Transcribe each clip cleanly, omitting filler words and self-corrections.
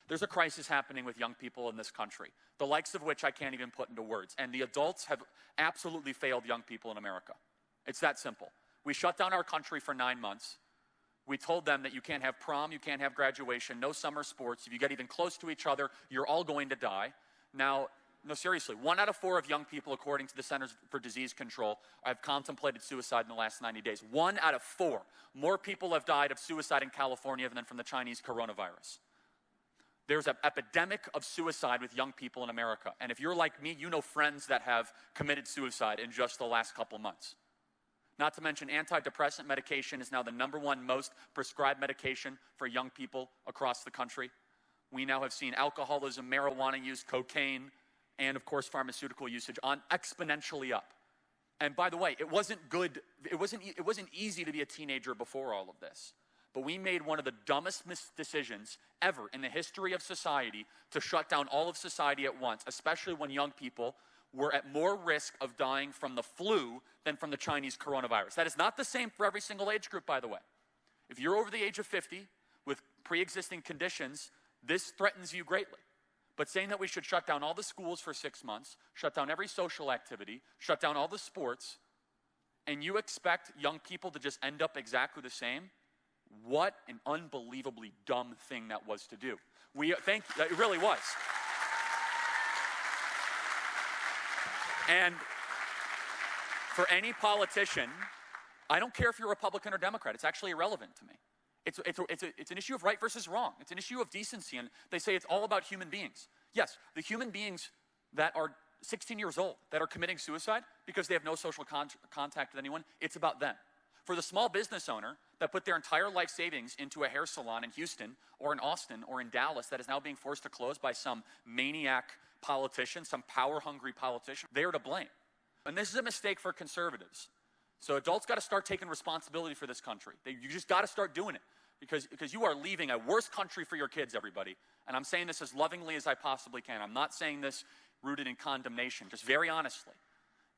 There's a crisis happening with young people in this country, the likes of which I can't even put into words. And the adults have absolutely failed young people in America. It's that simple. We shut down our country for 9 months. We told them that you can't have prom, you can't have graduation, no summer sports. If you get even close to each other, you're all going to die. Now, no, seriously, 1 out of 4 of young people, according to the Centers for Disease Control, have contemplated suicide in the last 90 days. 1 out of 4. More people have died of suicide in California than from the Chinese coronavirus. There's an epidemic of suicide with young people in America. And if you're like me, you know friends that have committed suicide in just the last couple months. Not to mention, antidepressant medication is now the #1 most prescribed medication for young people across the country. We now have seen alcoholism, marijuana use, cocaine, and of course pharmaceutical usage on exponentially up. And by the way, it wasn't good, it wasn't easy to be a teenager before all of this. But we made one of the dumbest decisions ever in the history of society to shut down all of society at once, especially when young people were at more risk of dying from the flu than from the Chinese coronavirus. That is not the same for every single age group, by the way. If you're over the age of 50 with pre-existing conditions, this threatens you greatly. But saying that we should shut down all the schools for 6 months, shut down every social activity, shut down all the sports, and you expect young people to just end up exactly the same, what an unbelievably dumb thing that was to do. It really was. And for any politician, I don't care if you're Republican or Democrat, it's actually irrelevant to me. It's an issue of right versus wrong. It's an issue of decency, and they say it's all about human beings. Yes, the human beings that are 16 years old, that are committing suicide because they have no social contact with anyone, it's about them. For the small business owner that put their entire life savings into a hair salon in Houston or in Austin or in Dallas that is now being forced to close by some maniac politician, some power-hungry politician, they are to blame. And this is a mistake for conservatives. So adults got to start taking responsibility for this country. You just got to start doing it because you are leaving a worse country for your kids, everybody. And I'm saying this as lovingly as I possibly can. I'm not saying this rooted in condemnation, just very honestly,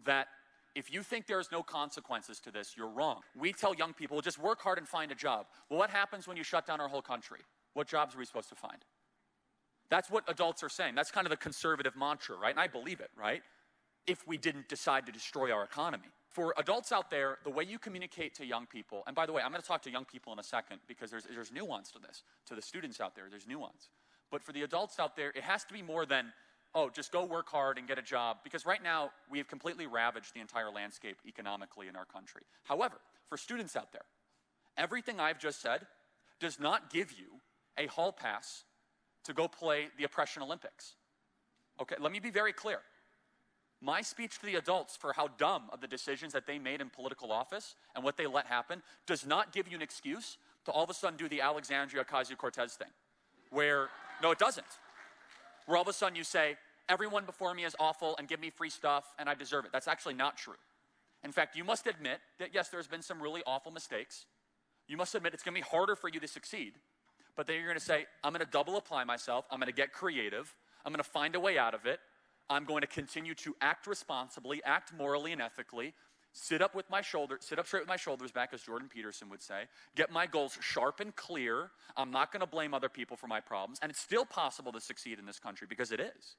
that if you think there's no consequences to this, you're wrong. We tell young people, well, just work hard and find a job. Well, what happens when you shut down our whole country? What jobs are we supposed to find? That's what adults are saying. That's kind of the conservative mantra, right? And I believe it, right? If we didn't decide to destroy our economy. For adults out there, the way you communicate to young people, and by the way, I'm going to talk to young people in a second because there's nuance to this. To the students out there, there's nuance. But for the adults out there, it has to be more than, oh, just go work hard and get a job. Because right now, we have completely ravaged the entire landscape economically in our country. However, for students out there, everything I've just said does not give you a hall pass to go play the Oppression Olympics. Okay, let me be very clear. My speech to the adults for how dumb of the decisions that they made in political office and what they let happen does not give you an excuse to all of a sudden do the Alexandria Ocasio-Cortez thing. No, it doesn't. Where all of a sudden you say, everyone before me is awful and give me free stuff and I deserve it. That's actually not true. In fact, you must admit that yes, there's been some really awful mistakes. You must admit it's going to be harder for you to succeed. But then you're going to say, I'm going to double apply myself. I'm going to get creative. I'm going to find a way out of it. I'm going to continue to act responsibly, act morally and ethically, sit up straight with my shoulders back, as Jordan Peterson would say, get my goals sharp and clear. I'm not going to blame other people for my problems. And it's still possible to succeed in this country because it is.